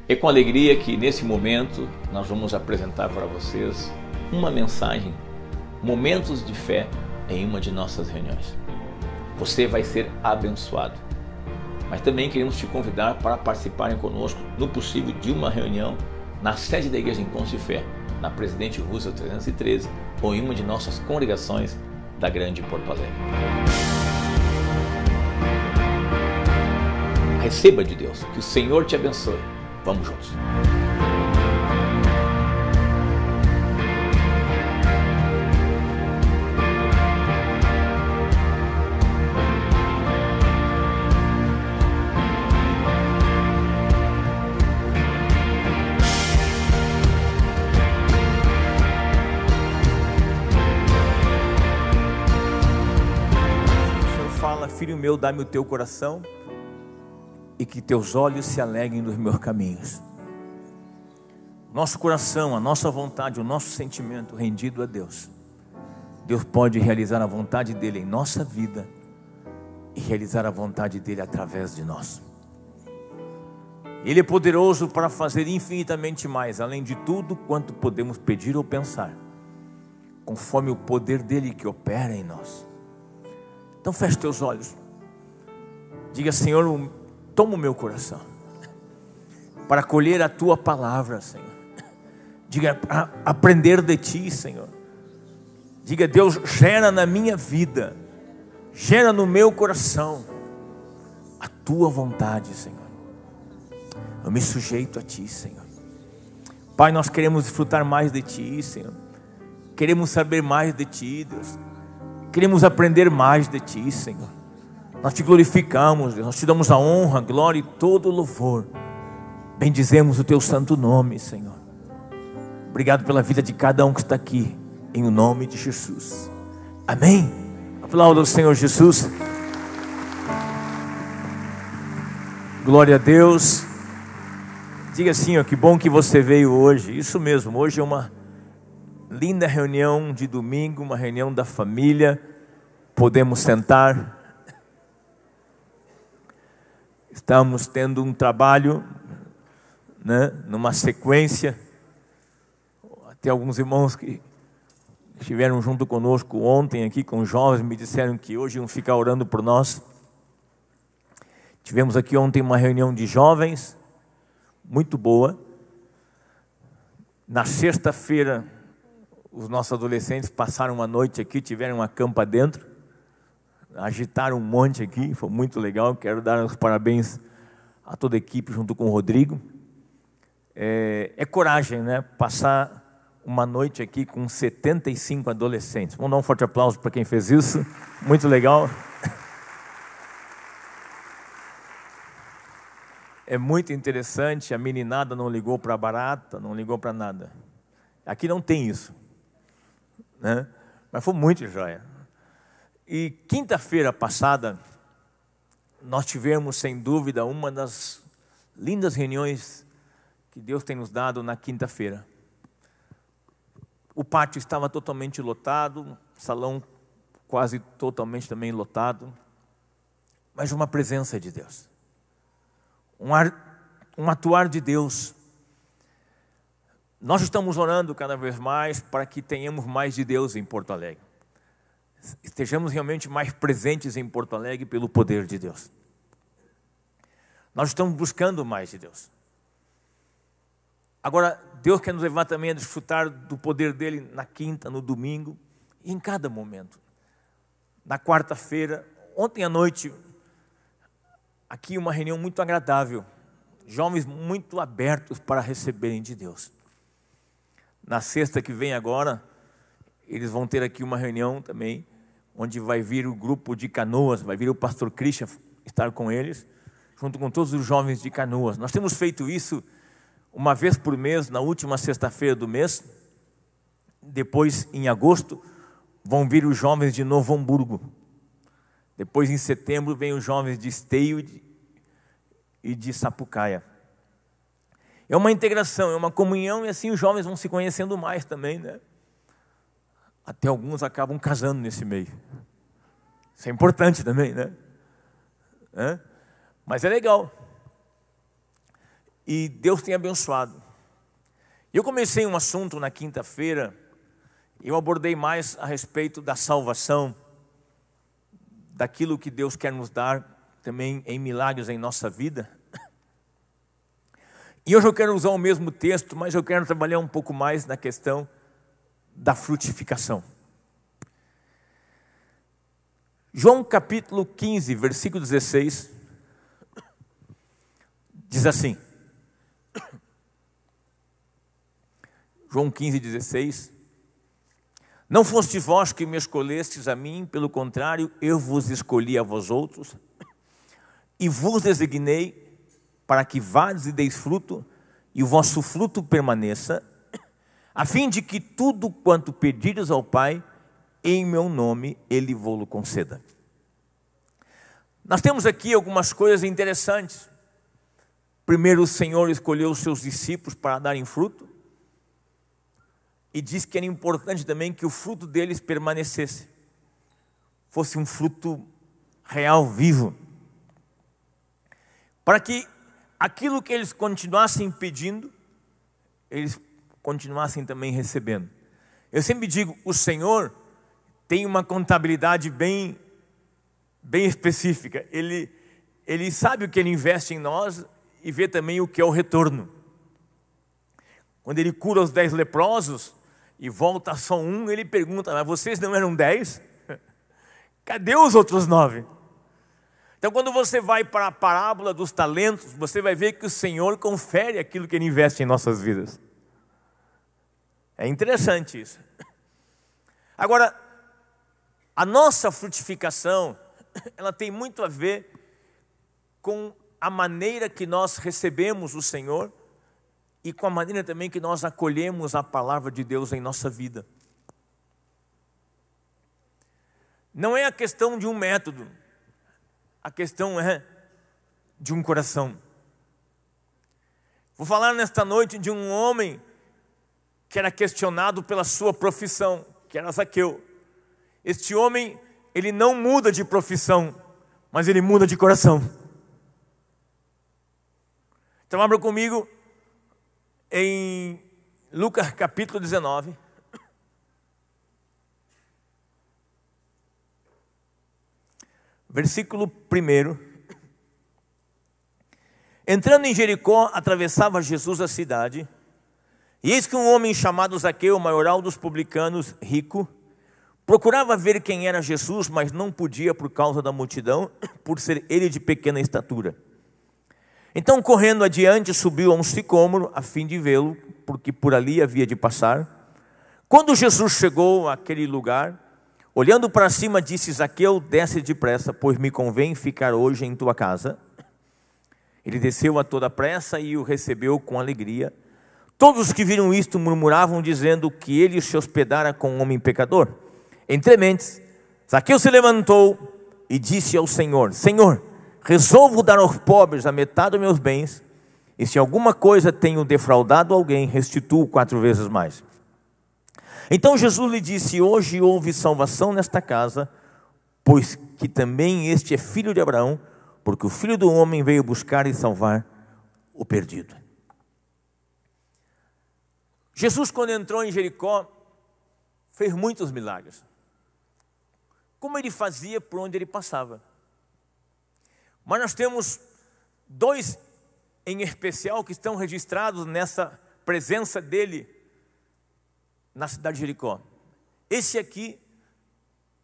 É com alegria que nesse momento nós vamos apresentar para vocês uma mensagem, momentos de fé em uma de nossas reuniões. Você vai ser abençoado. Mas também queremos te convidar para participarem conosco, no possível, de uma reunião na sede da Igreja Encontro de Fé, na Presidente Roosevelt 313, ou em uma de nossas congregações da Grande Porto Alegre. Receba de Deus, que o Senhor te abençoe. Vamos juntos. Filho meu, dá-me o teu coração e que teus olhos se alegrem dos meus caminhos. Nosso coração, a nossa vontade, o nosso sentimento rendido a Deus, Deus pode realizar a vontade dele em nossa vida e realizar a vontade dele através de nós. Ele é poderoso para fazer infinitamente mais, além de tudo quanto podemos pedir ou pensar, conforme o poder dele que opera em nós. Então feche teus olhos. Diga: Senhor, toma o meu coração para acolher a tua palavra, Senhor. Diga: para aprender de ti, Senhor. Diga: Deus, gera na minha vida, gera no meu coração a tua vontade, Senhor. Eu me sujeito a ti, Senhor. Pai, nós queremos desfrutar mais de ti, Senhor. Queremos saber mais de ti, Deus. Queremos aprender mais de ti, Senhor. Nós te glorificamos, Deus. Nós te damos a honra, a glória e todo o louvor. Bendizemos o teu santo nome, Senhor. Obrigado pela vida de cada um que está aqui, em o nome de Jesus. Amém. Aplauda o Senhor Jesus. Glória a Deus. Diga assim, ó, que bom que você veio hoje. Isso mesmo, hoje é uma linda reunião de domingo, uma reunião da família. Podemos sentar. Estamos tendo um trabalho, né, numa sequência. Até alguns irmãos que estiveram junto conosco ontem aqui com os jovens me disseram que hoje iam ficar orando por nós. Tivemos aqui ontem uma reunião de jovens, muito boa. Na sexta-feira, os nossos adolescentes passaram uma noite aqui, tiveram uma campa dentro, agitaram um monte aqui, foi muito legal. Quero dar os parabéns a toda a equipe junto com o Rodrigo. É coragem, né? Passar uma noite aqui com 75 adolescentes. Vamos dar um forte aplauso para quem fez isso, muito legal. É muito interessante, a meninada não ligou para barata, não ligou para nada. Aqui não tem isso, né? Mas foi muito joia. E quinta-feira passada, nós tivemos, sem dúvida, uma das lindas reuniões que Deus tem nos dado na quinta-feira. O pátio estava totalmente lotado, o salão quase totalmente também lotado, mas uma presença de Deus, um atuar de Deus. Nós estamos orando cada vez mais para que tenhamos mais de Deus em Porto Alegre. Estejamos realmente mais presentes em Porto Alegre pelo poder de Deus. Nós estamos buscando mais de Deus. Agora, Deus quer nos levar também a desfrutar do poder dele na quinta, no domingo e em cada momento. Na quarta-feira, ontem à noite, aqui uma reunião muito agradável. Jovens muito abertos para receberem de Deus. Na sexta que vem agora, eles vão ter aqui uma reunião também, onde vai vir o grupo de Canoas, vai vir o pastor Christian estar com eles, junto com todos os jovens de Canoas. Nós temos feito isso uma vez por mês, na última sexta-feira do mês. Depois, em agosto, vão vir os jovens de Novo Hamburgo. Depois, em setembro, vem os jovens de Esteio e de Sapucaia. É uma integração, é uma comunhão, e assim os jovens vão se conhecendo mais também, né? Até alguns acabam casando nesse meio. Isso é importante também, né? Mas é legal. e Deus tem abençoado. Eu comecei um assunto na quinta-feira, eu abordei mais a respeito da salvação, daquilo que Deus quer nos dar também em milagres em nossa vida. E hoje eu quero usar o mesmo texto, mas eu quero trabalhar um pouco mais na questão da frutificação. João capítulo 15, versículo 16, diz assim. João 15, 16. Não foste vós que me escolhestes a mim, pelo contrário, eu vos escolhi a vós outros, e vos designei para que vades e deis fruto, e o vosso fruto permaneça, a fim de que tudo quanto pedires ao Pai, em meu nome, Ele vos conceda. Nós temos aqui algumas coisas interessantes. Primeiro, o Senhor escolheu os seus discípulos para darem fruto, e disse que era importante também que o fruto deles permanecesse, fosse um fruto real, vivo, para que aquilo que eles continuassem pedindo, eles continuassem também recebendo. Eu sempre digo, o Senhor tem uma contabilidade bem específica. Ele sabe o que Ele investe em nós e vê também o que é o retorno. Quando Ele cura os 10 leprosos e volta só um, Ele pergunta, mas vocês não eram 10? Cadê os outros 9? Então, quando você vai para a parábola dos talentos, você vai ver que o Senhor confere aquilo que Ele investe em nossas vidas. É interessante isso. Agora, a nossa frutificação, ela tem muito a ver com a maneira que nós recebemos o Senhor e com a maneira também que nós acolhemos a palavra de Deus em nossa vida. Não é a questão de um método, a questão é de um coração. Vou falar nesta noite de um homem que era questionado pela sua profissão, que era Zaqueu. Este homem, ele não muda de profissão, mas ele muda de coração. Então abra comigo em Lucas capítulo 19. Versículo 1. Entrando em Jericó, atravessava Jesus a cidade, e eis que um homem chamado Zaqueu, maioral dos publicanos, rico, procurava ver quem era Jesus, mas não podia por causa da multidão, por ser ele de pequena estatura. Então, correndo adiante, subiu a um sicômoro, a fim de vê-lo, porque por ali havia de passar. Quando Jesus chegou àquele lugar, olhando para cima, disse: Zaqueu, desce depressa, pois me convém ficar hoje em tua casa. Ele desceu a toda pressa e o recebeu com alegria. Todos os que viram isto murmuravam, dizendo que ele se hospedara com um homem pecador. Entre mentes, Zaqueu se levantou e disse ao Senhor: Senhor, resolvo dar aos pobres a metade dos meus bens, e se alguma coisa tenho defraudado alguém, restituo 4 vezes mais. Então Jesus lhe disse: hoje houve salvação nesta casa, pois que também este é filho de Abraão, porque o Filho do Homem veio buscar e salvar o perdido. Jesus, quando entrou em Jericó, fez muitos milagres. Como ele fazia por onde ele passava. Mas nós temos 2 em especial que estão registrados nessa presença dele na cidade de Jericó. Esse aqui,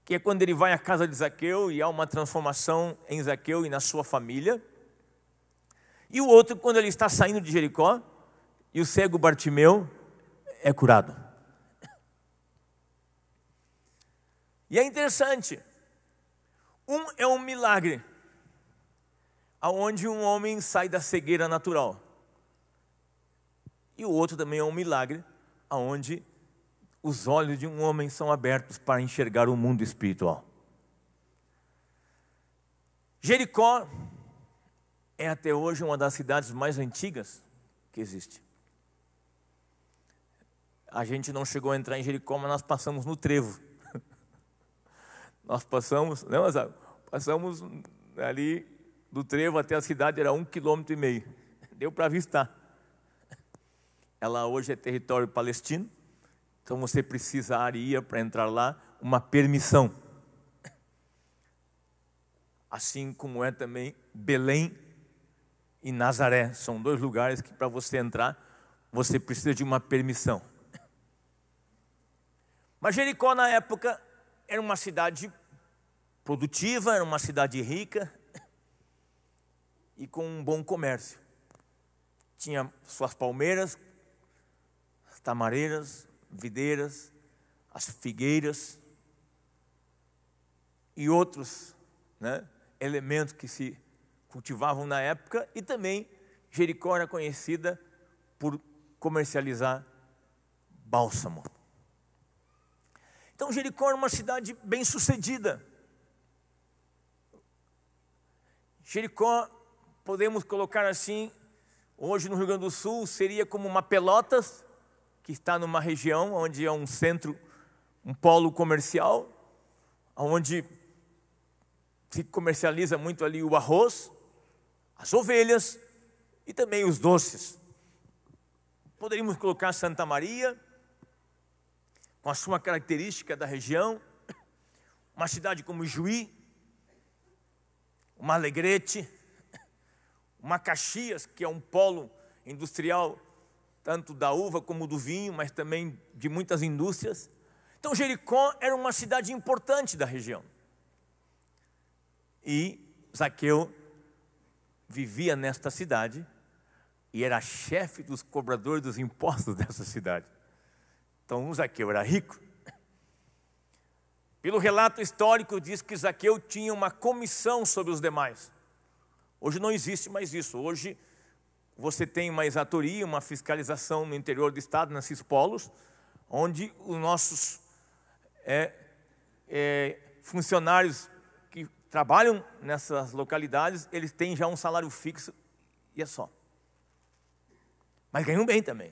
que é quando ele vai à casa de Zaqueu e há uma transformação em Zaqueu e na sua família. E o outro, quando ele está saindo de Jericó e o cego Bartimeu é curado. E é interessante, um é um milagre, aonde um homem sai da cegueira natural. E o outro também é um milagre, aonde os olhos de um homem são abertos para enxergar o mundo espiritual. Jericó é até hoje uma das cidades mais antigas que existe. A gente não chegou a entrar em Jericó, mas nós passamos no trevo. Nós passamos, não, passamos ali do trevo até a cidade, era 1,5 km. Deu para avistar. ela hoje é território palestino, então você precisaria, para entrar lá, uma permissão. Assim como é também Belém e Nazaré, são dois lugares que para você entrar, você precisa de uma permissão. Mas Jericó na época era uma cidade produtiva, era uma cidade rica e com um bom comércio. Tinha suas palmeiras, as tamareiras, videiras, as figueiras e outros, né, elementos que se cultivavam na época. E também Jericó era conhecida por comercializar bálsamo. Então Jericó era uma cidade bem sucedida. Jericó, podemos colocar assim, hoje no Rio Grande do Sul, seria como uma Pelotas, que está numa região onde é um centro, um polo comercial, onde se comercializa muito ali o arroz, as ovelhas e também os doces. Poderíamos colocar Santa Maria, com a sua característica da região, uma cidade como Juí, uma Alegrete, uma Caxias, que é um polo industrial, tanto da uva como do vinho, mas também de muitas indústrias. Então Jericó era uma cidade importante da região. E Zaqueu vivia nesta cidade e era chefe dos cobradores dos impostos dessa cidade. Então Zaqueu era rico. Pelo relato histórico diz que Zaqueu tinha uma comissão sobre os demais. Hoje não existe mais isso. Hoje você tem uma exatoria, uma fiscalização no interior do estado, nesses polos, onde os nossos funcionários que trabalham nessas localidades, eles têm já um salário fixo e é só. Mas ganham bem também.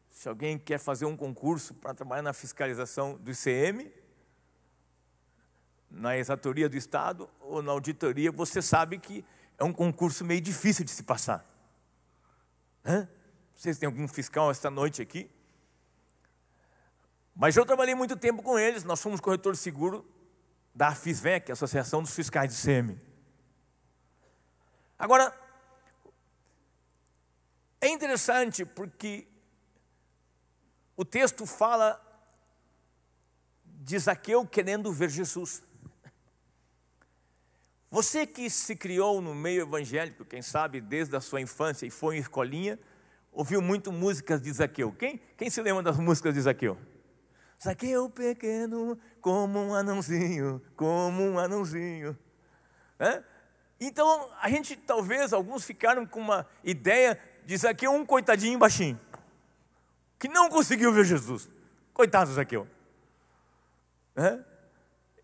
Se alguém quer fazer um concurso para trabalhar na fiscalização do ICM, na exatoria do Estado ou na auditoria, você sabe que é um concurso meio difícil de se passar. Vocês têm algum fiscal esta noite aqui? Mas eu trabalhei muito tempo com eles, nós fomos corretor de seguro da AFISVEC, Associação dos Fiscais do ICM. Agora, é interessante porque o texto fala de Zaqueu querendo ver Jesus. Você que se criou no meio evangélico, quem sabe desde a sua infância e foi em escolinha, ouviu muito músicas de Zaqueu. Quem se lembra das músicas de Zaqueu? Zaqueu pequeno, como um anãozinho, como um anãozinho. Então, a gente talvez, alguns ficaram com uma ideia de Zaqueu um coitadinho baixinho, que não conseguiu ver Jesus. Coitado Zaqueu.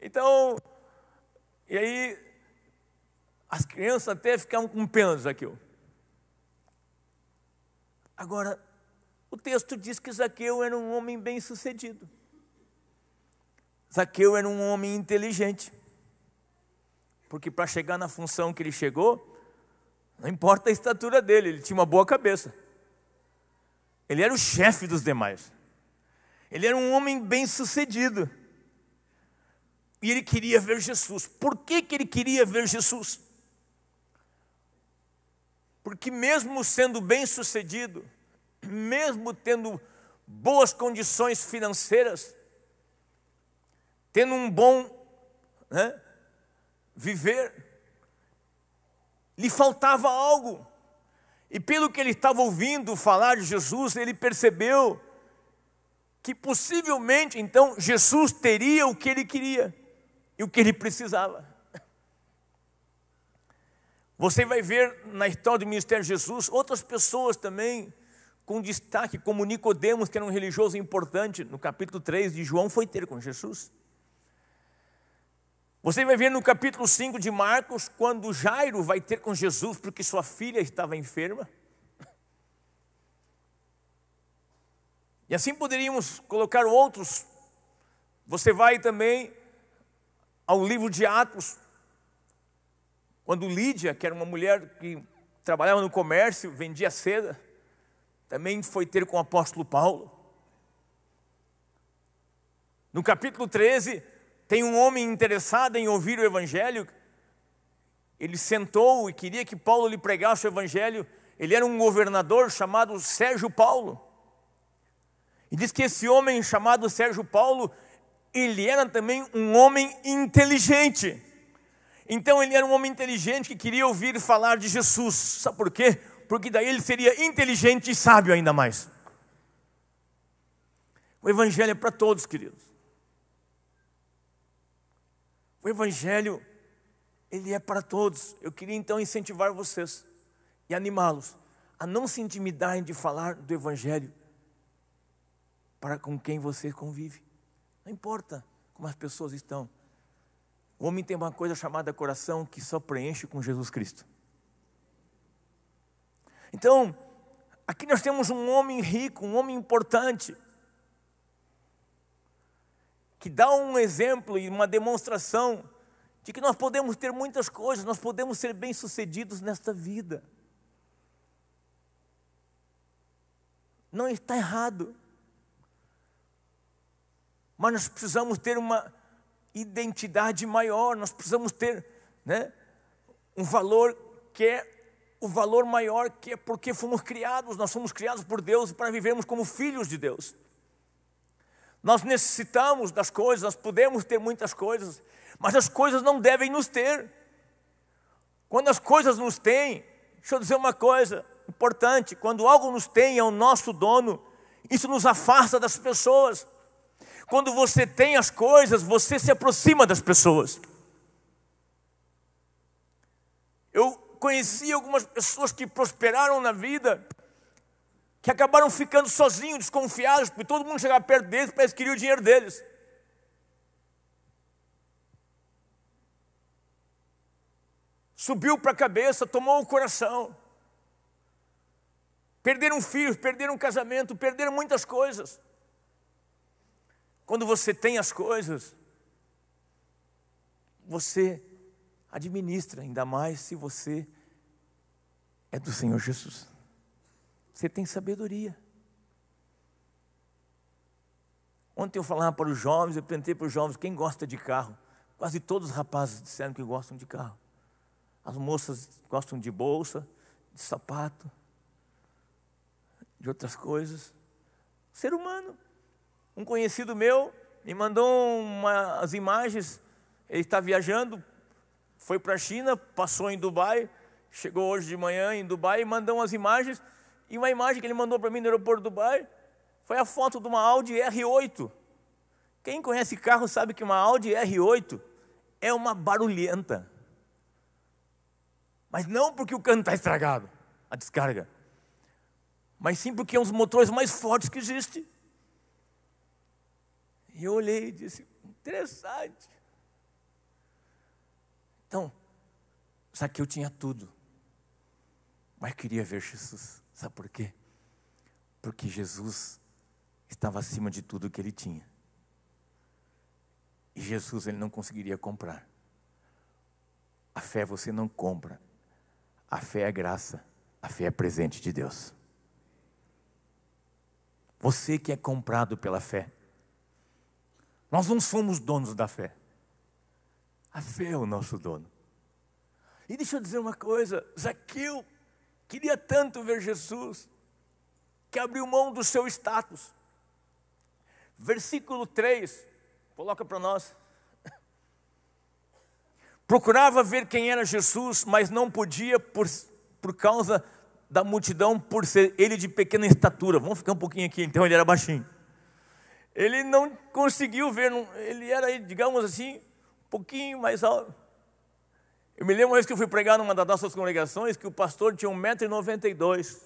Então, e aí, as crianças até ficavam com pena de Zaqueu. Agora, o texto diz que Zaqueu era um homem bem sucedido. Zaqueu era um homem inteligente. Porque para chegar na função que ele chegou, não importa a estatura dele, ele tinha uma boa cabeça. Ele era o chefe dos demais. Ele era um homem bem sucedido. E ele queria ver Jesus. Por que ele queria ver Jesus? Porque mesmo sendo bem sucedido, mesmo tendo boas condições financeiras, tendo um bom viver, lhe faltava algo. E pelo que ele estava ouvindo falar de Jesus, ele percebeu que possivelmente, então, Jesus teria o que ele queria e o que ele precisava. Você vai ver na história do ministério de Jesus, outras pessoas também com destaque, como Nicodemos, que era um religioso importante, no capítulo 3 de João, foi ter com Jesus. Você vai ver no capítulo 5 de Marcos, quando Jairo vai ter com Jesus, porque sua filha estava enferma. E assim poderíamos colocar outros. Você vai também ao livro de Atos, quando Lídia, que era uma mulher que trabalhava no comércio, vendia seda, também foi ter com o apóstolo Paulo. No capítulo 13, tem um homem interessado em ouvir o evangelho. Ele sentou e queria que Paulo lhe pregasse o evangelho. Ele era um governador chamado Sérgio Paulo. E diz que esse homem chamado Sérgio Paulo, ele era também um homem inteligente. Então ele era um homem inteligente que queria ouvir falar de Jesus. Sabe por quê? Porque daí ele seria inteligente e sábio ainda mais. O evangelho é para todos, queridos. O evangelho, ele é para todos. Eu queria então incentivar vocês e animá-los a não se intimidarem de falar do evangelho para com quem você convive. Não importa como as pessoas estão. O homem tem uma coisa chamada coração que só preenche com Jesus Cristo. Então, aqui nós temos um homem rico, um homem importante, que dá um exemplo e uma demonstração de que nós podemos ter muitas coisas, nós podemos ser bem-sucedidos nesta vida. Não está errado. Mas nós precisamos ter uma identidade maior, nós precisamos ter, um valor que é o valor maior, que é porque fomos criados, nós somos criados por Deus para vivermos como filhos de Deus. Nós necessitamos das coisas, nós podemos ter muitas coisas, mas as coisas não devem nos ter. Quando as coisas nos têm, deixa eu dizer uma coisa importante, quando algo nos tem, é o nosso dono, isso nos afasta das pessoas. Quando você tem as coisas, você se aproxima das pessoas. Eu conheci algumas pessoas que prosperaram na vida, que acabaram ficando sozinhos, desconfiados, porque todo mundo chegava perto deles para eles queriam o dinheiro deles. Subiu para a cabeça, tomou o coração. Perderam filhos, perderam casamento, perderam muitas coisas. Quando você tem as coisas, você administra, ainda mais se você é do Senhor Jesus. Você tem sabedoria. Ontem eu falava para os jovens, eu perguntei para os jovens, quem gosta de carro? Quase todos os rapazes disseram que gostam de carro. As moças gostam de bolsa, de sapato, de outras coisas. Ser humano. Um conhecido meu me mandou umas imagens, ele está viajando, foi para a China, passou em Dubai, chegou hoje de manhã em Dubai e mandou umas imagens, e uma imagem que ele mandou para mim no aeroporto de Dubai foi a foto de uma Audi R8. Quem conhece carro sabe que uma Audi R8 é uma barulhenta. Mas não porque o cano está estragado, a descarga, mas sim porque é um dos motores mais fortes que existe. E eu olhei e disse, interessante. Então, sabe que eu tinha tudo, mas queria ver Jesus. Sabe por quê? Porque Jesus estava acima de tudo que ele tinha. E Jesus ele não conseguiria comprar. A fé você não compra. A fé é graça. A fé é presente de Deus. Você que é comprado pela fé. Nós não somos donos da fé. A fé é o nosso dono. E deixa eu dizer uma coisa, Zaqueu queria tanto ver Jesus, que abriu mão do seu status. Versículo 3, coloca para nós. Procurava ver quem era Jesus, mas não podia por causa da multidão, por ser ele de pequena estatura. Vamos ficar um pouquinho aqui, então ele era baixinho. Ele não conseguiu ver, ele era, digamos assim, um pouquinho mais alto. Eu me lembro uma vez que eu fui pregar numa das nossas congregações, que o pastor tinha 1,92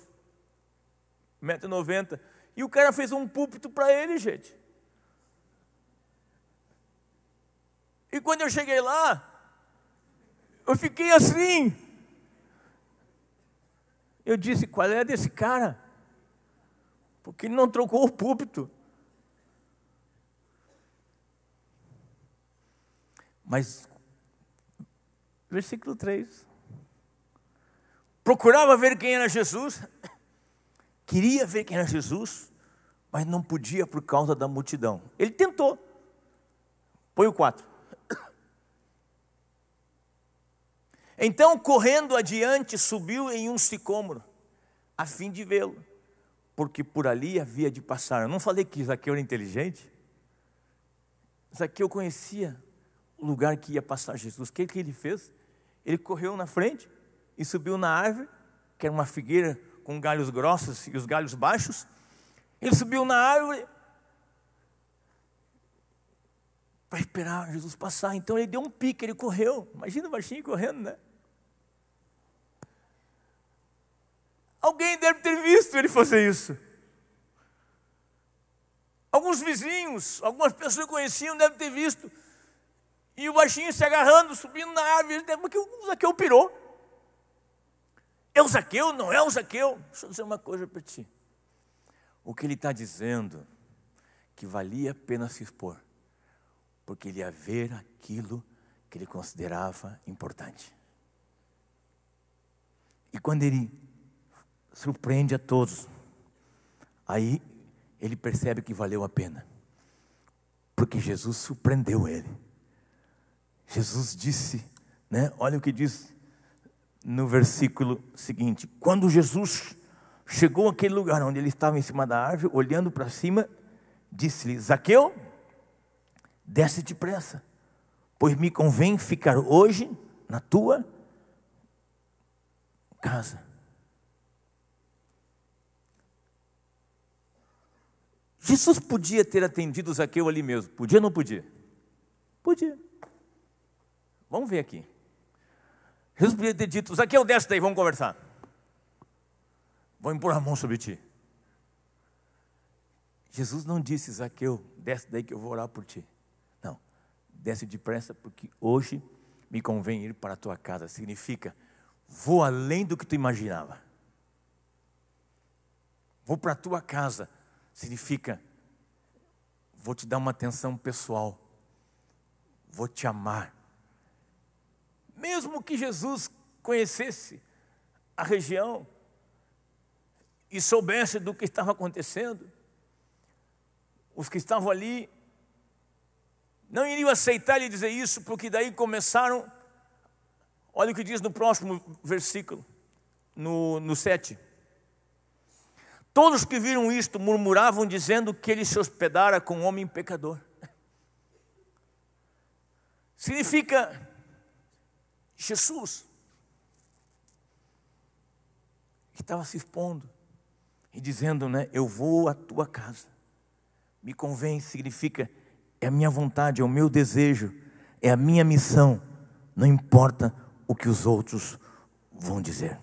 m, 1,90 m, e o cara fez um púlpito para ele, gente. E quando eu cheguei lá, eu fiquei assim. Eu disse, qual é desse cara? Porque ele não trocou o púlpito. Mas, versículo 3. Procurava ver quem era Jesus, queria ver quem era Jesus, mas não podia por causa da multidão. Ele tentou. Põe o 4. Então, correndo adiante, subiu em um sicômoro, a fim de vê-lo, porque por ali havia de passar. Eu não falei que Zaqueu era inteligente? Zaqueu conhecia o lugar que ia passar Jesus. O que ele fez? Ele correu na frente e subiu na árvore, que era uma figueira com galhos grossos e os galhos baixos. Ele subiu na árvore para esperar Jesus passar. Então ele deu um pique, ele correu. Imagina o baixinho correndo, né? Alguém deve ter visto ele fazer isso. Alguns vizinhos, algumas pessoas que conheciam devem ter visto. E o baixinho se agarrando, subindo na árvore, porque o Zaqueu pirou. É o Zaqueu? Não é o Zaqueu? Deixa eu dizer uma coisa para ti. O que ele está dizendo, que valia a pena se expor, porque ele ia ver aquilo que ele considerava importante. E quando ele surpreende a todos, aí ele percebe que valeu a pena, porque Jesus surpreendeu ele. Jesus disse, né? Olha o que diz no versículo seguinte: quando Jesus chegou àquele lugar onde ele estava em cima da árvore, olhando para cima, disse-lhe: Zaqueu, desce depressa, pois me convém ficar hoje na tua casa. Jesus podia ter atendido Zaqueu ali mesmo. Podia ou não podia? Podia. Vamos ver aqui. Jesus podia ter dito: Zaqueu, desce daí, vamos conversar. Vou impor a mão sobre ti. Jesus não disse: Zaqueu, desce daí que eu vou orar por ti. Não, desce depressa, porque hoje me convém ir para a tua casa. Significa, vou além do que tu imaginava. Vou para a tua casa. Significa, vou te dar uma atenção pessoal. Vou te amar. Mesmo que Jesus conhecesse a região e soubesse do que estava acontecendo, os que estavam ali não iriam aceitar ele dizer isso, porque daí começaram, olha o que diz no próximo versículo, no 7. Todos que viram isto murmuravam, dizendo que ele se hospedara com um homem pecador. Significa, Jesus estava se expondo e dizendo, né, eu vou à tua casa. Me convém, significa, é a minha vontade, é o meu desejo, é a minha missão. Não importa o que os outros vão dizer.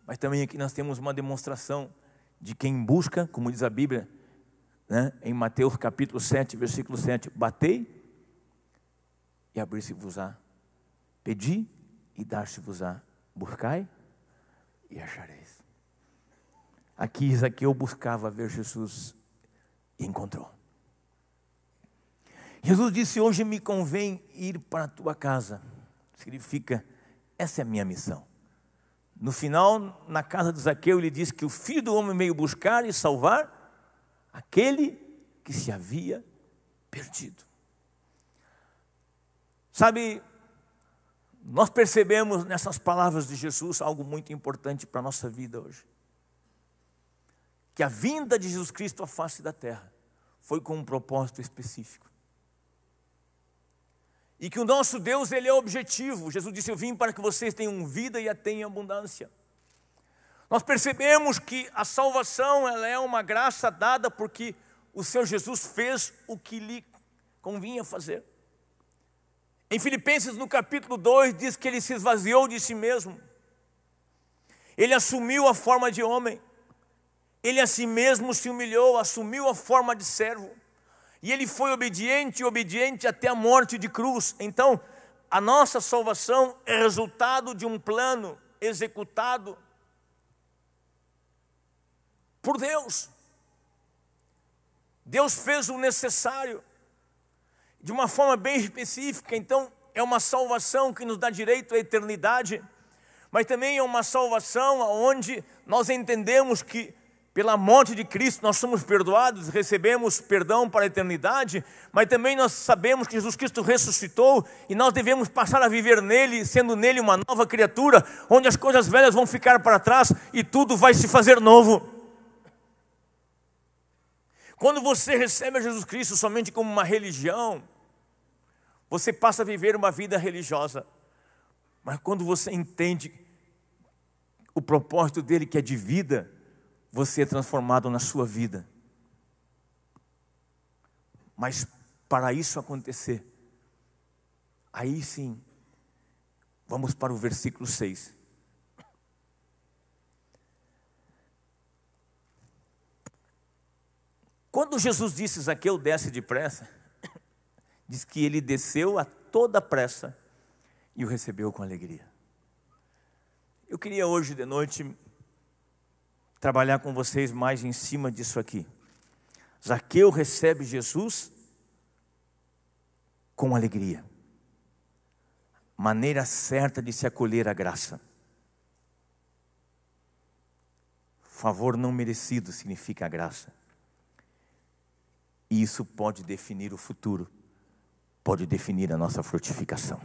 Mas também aqui nós temos uma demonstração de quem busca, como diz a Bíblia, né, em Mateus capítulo 7, versículo 7, batei e abrir-se-vos-á, pedi e dar-se-vos-á, buscai e achareis. Aqui Zaqueu buscava ver Jesus e encontrou. Jesus disse: hoje me convém ir para a tua casa. Significa, essa é a minha missão. No final, na casa de Zaqueu, ele diz que o Filho do Homem veio buscar e salvar aquele que se havia perdido. Sabe, nós percebemos nessas palavras de Jesus algo muito importante para a nossa vida hoje. Que a vinda de Jesus Cristo à face da terra foi com um propósito específico. E que o nosso Deus, Ele é objetivo. Jesus disse: eu vim para que vocês tenham vida e a tenham em abundância. Nós percebemos que a salvação, ela é uma graça dada porque o Senhor Jesus fez o que lhe convinha fazer. Em Filipenses, no capítulo 2, diz que Ele se esvaziou de si mesmo. Ele assumiu a forma de homem. Ele a si mesmo se humilhou, assumiu a forma de servo. E Ele foi obediente até a morte de cruz. Então, a nossa salvação é resultado de um plano executado por Deus. Deus fez o necessário de uma forma bem específica. Então, é uma salvação que nos dá direito à eternidade, mas também é uma salvação onde nós entendemos que pela morte de Cristo nós somos perdoados, recebemos perdão para a eternidade, mas também nós sabemos que Jesus Cristo ressuscitou e nós devemos passar a viver nele, sendo nele uma nova criatura, onde as coisas velhas vão ficar para trás e tudo vai se fazer novo. Quando você recebe a Jesus Cristo somente como uma religião, você passa a viver uma vida religiosa. Mas quando você entende o propósito dele, que é de vida, você é transformado na sua vida. Mas para isso acontecer, aí sim, vamos para o versículo 6. Quando Jesus disse: Zaqueu, desce depressa, diz que ele desceu a toda pressa e o recebeu com alegria. Eu queria hoje de noite trabalhar com vocês mais em cima disso aqui. Zaqueu recebe Jesus com alegria. Maneira certa de se acolher à graça. Favor não merecido significa a graça. E isso pode definir o futuro, pode definir a nossa frutificação.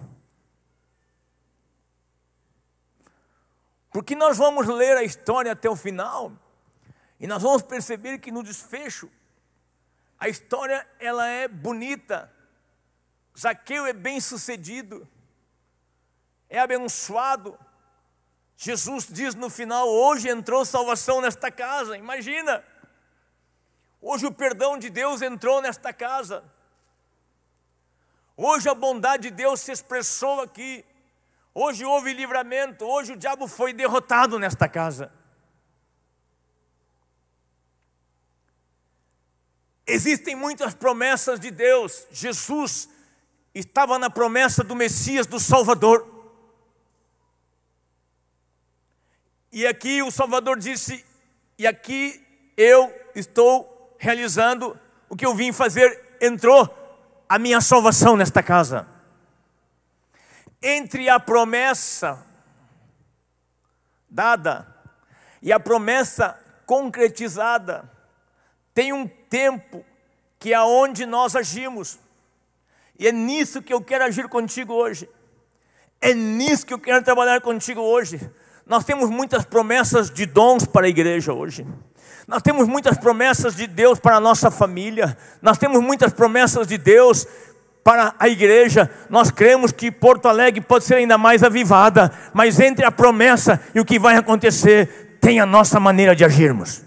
Porque nós vamos ler a história até o final e nós vamos perceber que no desfecho a história ela é bonita. Zaqueu é bem sucedido, é abençoado. Jesus diz no final: hoje entrou salvação nesta casa. Imagina, hoje o perdão de Deus entrou nesta casa. Hoje a bondade de Deus se expressou aqui. Hoje houve livramento, hoje o diabo foi derrotado nesta casa. Existem muitas promessas de Deus. Jesus estava na promessa do Messias, do Salvador. E aqui o Salvador disse: e aqui eu estou realizando o que eu vim fazer. Entrou a minha salvação nesta casa. Entre a promessa dada e a promessa concretizada, tem um tempo que é onde nós agimos. E é nisso que eu quero agir contigo hoje. É nisso que eu quero trabalhar contigo hoje. Nós temos muitas promessas de dons para a igreja hoje. Nós temos muitas promessas de Deus para a nossa família. Nós temos muitas promessas de Deus para a igreja. Nós cremos que Porto Alegre pode ser ainda mais avivada, mas entre a promessa e o que vai acontecer, tem a nossa maneira de agirmos.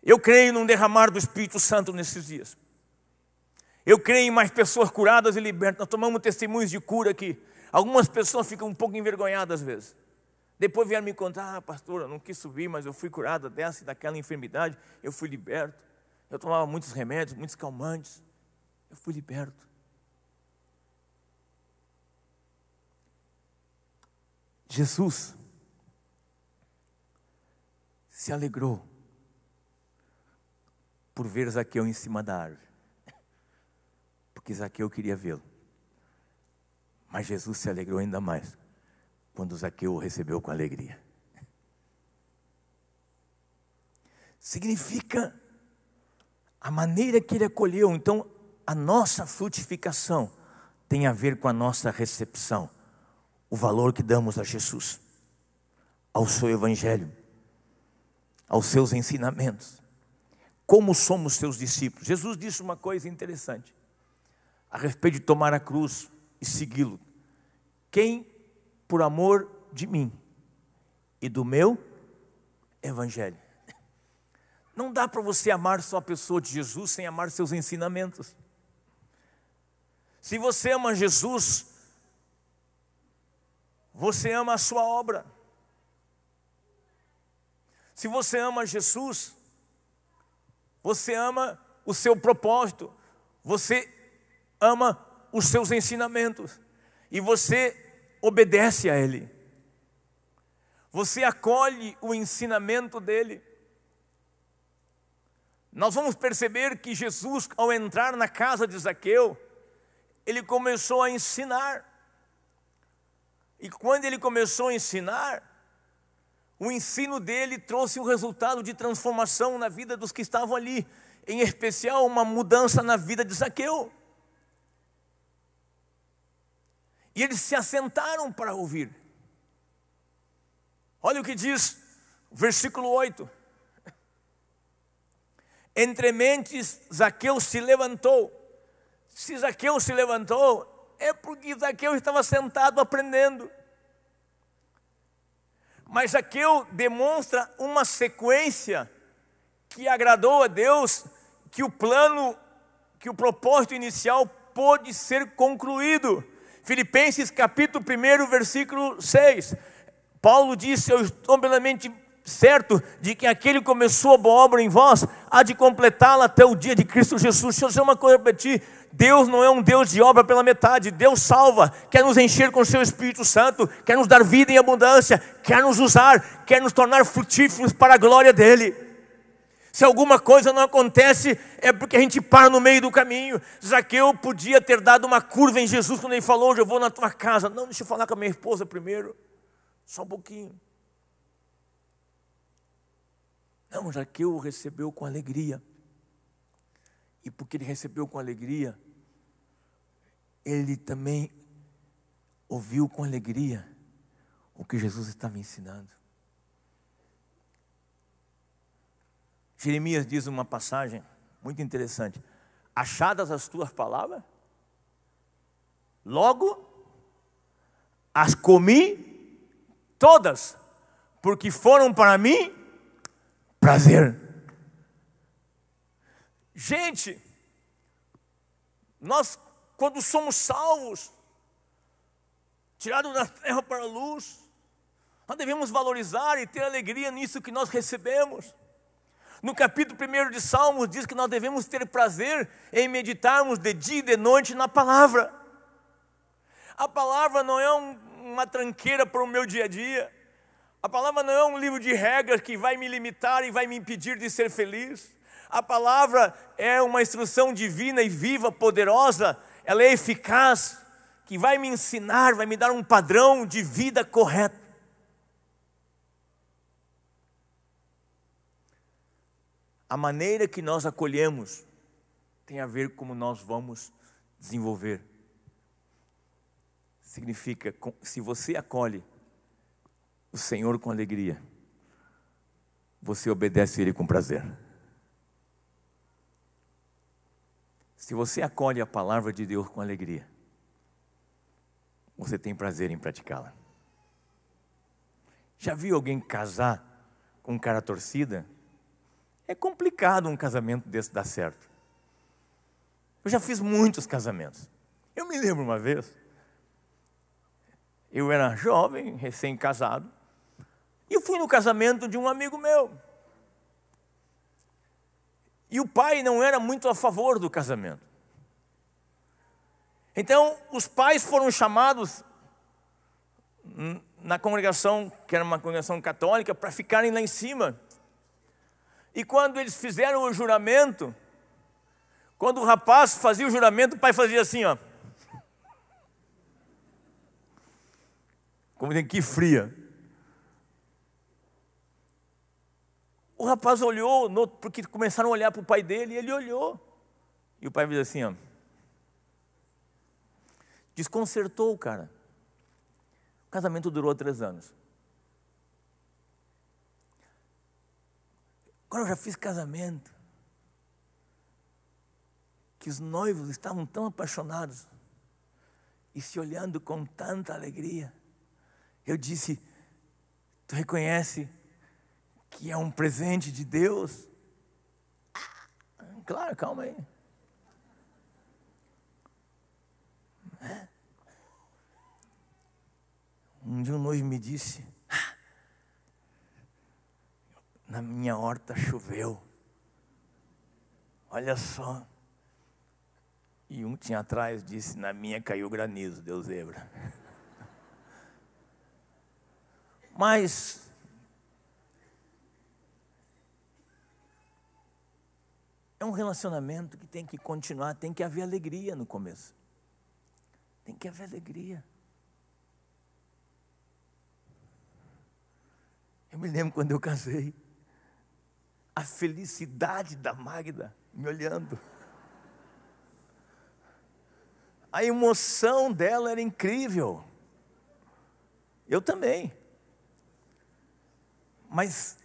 Eu creio num derramar do Espírito Santo nesses dias. Eu creio em mais pessoas curadas e libertas. Nós tomamos testemunhos de cura aqui. Algumas pessoas ficam um pouco envergonhadas às vezes. Depois vieram me contar: pastor, eu não quis subir, mas eu fui curado dessa e daquela enfermidade, eu fui liberto. Eu tomava muitos remédios, muitos calmantes, eu fui liberto. Jesus se alegrou por ver Zaqueu em cima da árvore, porque Zaqueu queria vê-lo. Mas Jesus se alegrou ainda mais quando Zaqueu o recebeu com alegria. Significa a maneira que ele acolheu. Então, a nossa frutificação tem a ver com a nossa recepção, o valor que damos a Jesus, ao seu evangelho, aos seus ensinamentos. Como somos seus discípulos. Jesus disse uma coisa interessante a respeito de tomar a cruz e segui-lo. Quem, por amor de mim e do meu evangelho. Não dá para você amar só a pessoa de Jesus sem amar seus ensinamentos. Se você ama Jesus, você ama a sua obra. Se você ama Jesus, você ama o seu propósito, você ama os seus ensinamentos e você obedece a Ele. Você acolhe o ensinamento dEle. Nós vamos perceber que Jesus, ao entrar na casa de Zaqueu, ele começou a ensinar. E quando ele começou a ensinar, o ensino dele trouxe um resultado de transformação na vida dos que estavam ali, em especial uma mudança na vida de Zaqueu. E eles se assentaram para ouvir. Olha o que diz o versículo 8. Entre mentes, Zaqueu se levantou. Se Zaqueu se levantou, é porque Zaqueu estava sentado aprendendo. Mas Zaqueu demonstra uma sequência que agradou a Deus, que o plano, que o propósito inicial pôde ser concluído. Filipenses capítulo 1, versículo 6. Paulo disse: eu estou plenamente certo de que aquele que começou a boa obra em vós há de completá-la até o dia de Cristo Jesus. Deixa eu dizer uma coisa para ti: Deus não é um Deus de obra pela metade. Deus salva, quer nos encher com o seu Espírito Santo, quer nos dar vida em abundância, quer nos usar, quer nos tornar frutíferos para a glória dEle. Se alguma coisa não acontece, é porque a gente para no meio do caminho. Zaqueu podia ter dado uma curva em Jesus quando ele falou: hoje eu vou na tua casa. Não, deixa eu falar com a minha esposa primeiro, só um pouquinho. Não, Zaqueu recebeu com alegria. E porque ele recebeu com alegria, ele também ouviu com alegria o que Jesus estava ensinando. Jeremias diz uma passagem muito interessante: achadas as tuas palavras, logo as comi todas, porque foram para mim prazer. Gente, nós quando somos salvos, tirados da terra para a luz, nós devemos valorizar e ter alegria nisso que nós recebemos. No capítulo 1 de Salmos diz que nós devemos ter prazer em meditarmos de dia e de noite na palavra. A palavra não é uma tranqueira para o meu dia a dia. A palavra não é um livro de regras que vai me limitar e vai me impedir de ser feliz. A palavra é uma instrução divina e viva, poderosa. Ela é eficaz, que vai me ensinar, vai me dar um padrão de vida correto. A maneira que nós acolhemos tem a ver com como nós vamos desenvolver. Significa, se você acolhe o Senhor com alegria, você obedece a Ele com prazer. Se você acolhe a palavra de Deus com alegria, você tem prazer em praticá-la. Já viu alguém casar com cara torcida? É complicado um casamento desse dar certo. Eu já fiz muitos casamentos. Eu me lembro uma vez, eu era jovem, recém-casado, e eu fui no casamento de um amigo meu. E o pai não era muito a favor do casamento. Então, os pais foram chamados na congregação, que era uma congregação católica, para ficarem lá em cima. E quando eles fizeram o juramento, quando o rapaz fazia o juramento, o pai fazia assim, ó. Como tem que fria. O rapaz olhou, porque começaram a olhar para o pai dele, e ele olhou. E o pai fez assim, ó. Desconcertou o cara. O casamento durou 3 anos. Agora eu já fiz casamento que os noivos estavam tão apaixonados e se olhando com tanta alegria. Eu disse: tu reconhece que é um presente de Deus? Claro, calma aí. Um dia um noivo me disse: na minha horta choveu. Olha só. E um tinha atrás disse: na minha caiu granizo, deu zebra. Mas é um relacionamento que tem que continuar, tem que haver alegria no começo. Tem que haver alegria. Eu me lembro quando eu casei, a felicidade da Magda me olhando. A emoção dela era incrível. Eu também. Mas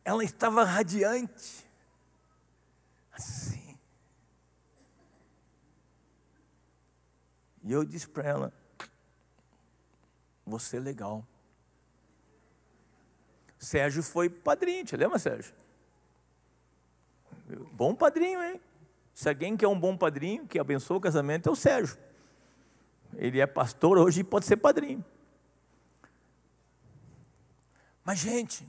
ela estava radiante. Assim. E eu disse para ela: você é legal. Sérgio foi padrinho, te lembra, Sérgio? Bom padrinho, hein? Se alguém quer um bom padrinho, que abençoa o casamento, é o Sérgio. Ele é pastor hoje e pode ser padrinho. Mas, gente,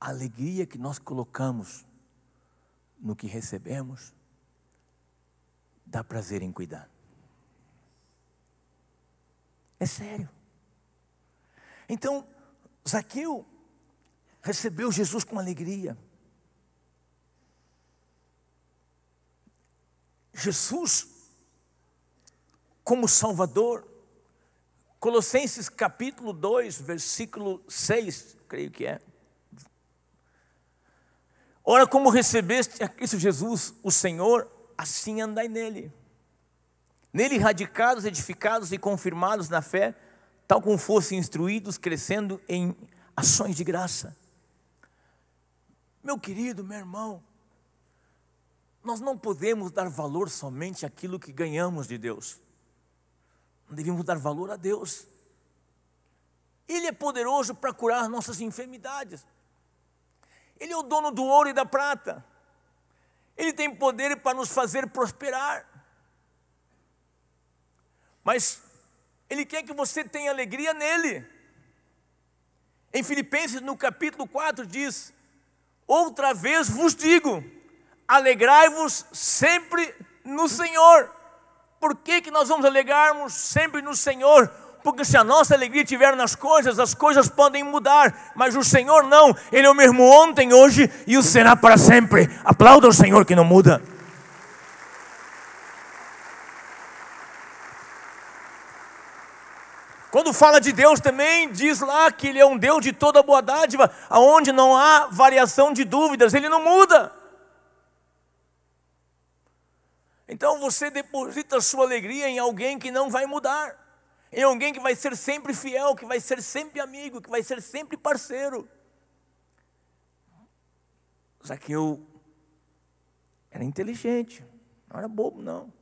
a alegria que nós colocamos no que recebemos, dá prazer em cuidar. É sério. Então, Zaqueu recebeu Jesus com alegria. Jesus, como Salvador, Colossenses capítulo 2, versículo 6, creio que é. Ora, como recebeste a Cristo Jesus, o Senhor, assim andai nele. Nele radicados, edificados e confirmados na fé, tal como fossem instruídos, crescendo em ações de graça. Meu querido, meu irmão, nós não podemos dar valor somente àquilo que ganhamos de Deus. Nós devemos dar valor a Deus. Ele é poderoso para curar nossas enfermidades. Ele é o dono do ouro e da prata. Ele tem poder para nos fazer prosperar. Mas Ele quer que você tenha alegria nele. Em Filipenses, no capítulo 4, diz: outra vez vos digo, alegrai-vos sempre no Senhor. Por que nós vamos alegrarmos sempre no Senhor? Porque se a nossa alegria estiver nas coisas, as coisas podem mudar, mas o Senhor não. Ele é o mesmo ontem, hoje e o será para sempre. Aplauda o Senhor que não muda. Quando fala de Deus também, diz lá que Ele é um Deus de toda boa dádiva, aonde não há variação de dúvidas, Ele não muda. Então você deposita a sua alegria em alguém que não vai mudar, em alguém que vai ser sempre fiel, que vai ser sempre amigo, que vai ser sempre parceiro. Zaqueu era inteligente, não era bobo não.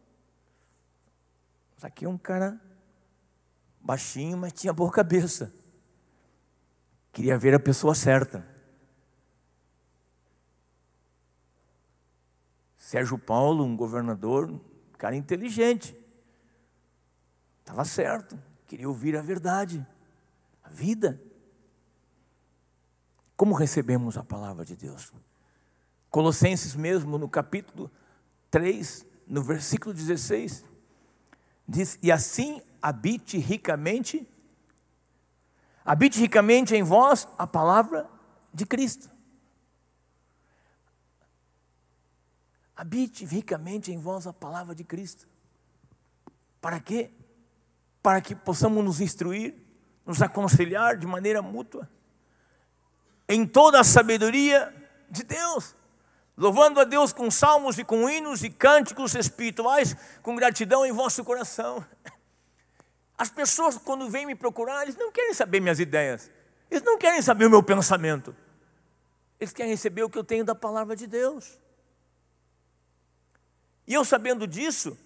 Zaqueu é um cara baixinho, mas tinha boa cabeça. Queria ver a pessoa certa. Sérgio Paulo, um governador, um cara inteligente. Estava certo, queria ouvir a verdade, a vida. Como recebemos a palavra de Deus? Colossenses mesmo, no capítulo 3, no versículo 16, diz: e assim habite ricamente em vós a palavra de Cristo. Habite ricamente em vós a palavra de Cristo. Para quê? Para que possamos nos instruir, nos aconselhar de maneira mútua, em toda a sabedoria de Deus, louvando a Deus com salmos e com hinos e cânticos espirituais, com gratidão em vosso coração. As pessoas, quando vêm me procurar, eles não querem saber minhas ideias, eles não querem saber o meu pensamento, eles querem receber o que eu tenho da palavra de Deus. E eu, sabendo disso,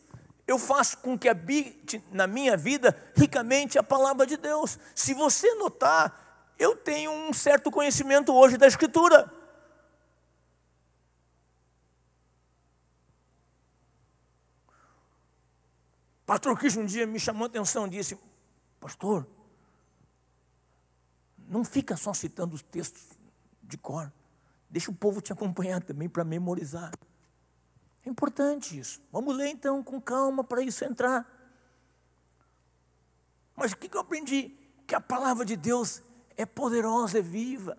eu faço com que habite na minha vida ricamente a palavra de Deus. Se você notar, eu tenho um certo conhecimento hoje da Escritura. Pastor Cristo um dia me chamou a atenção e disse: pastor, não fica só citando os textos de cor, deixa o povo te acompanhar também para memorizar. É importante isso. Vamos ler então com calma para isso entrar. Mas o que eu aprendi? Que a palavra de Deus é poderosa, é viva.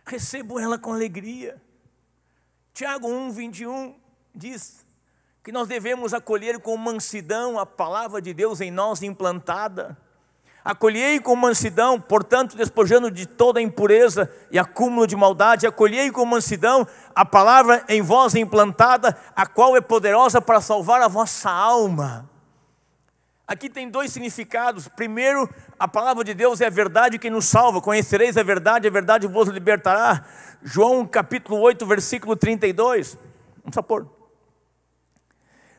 Recebo ela com alegria. Tiago 1:21 diz que nós devemos acolher com mansidão a palavra de Deus em nós implantada. Acolhei com mansidão, portanto, despojando de toda impureza e acúmulo de maldade, acolhei com mansidão a palavra em vós implantada, a qual é poderosa para salvar a vossa alma. Aqui tem dois significados. Primeiro, a palavra de Deus é a verdade que nos salva. Conhecereis a verdade vos libertará. João capítulo 8, versículo 32. Vamos supor.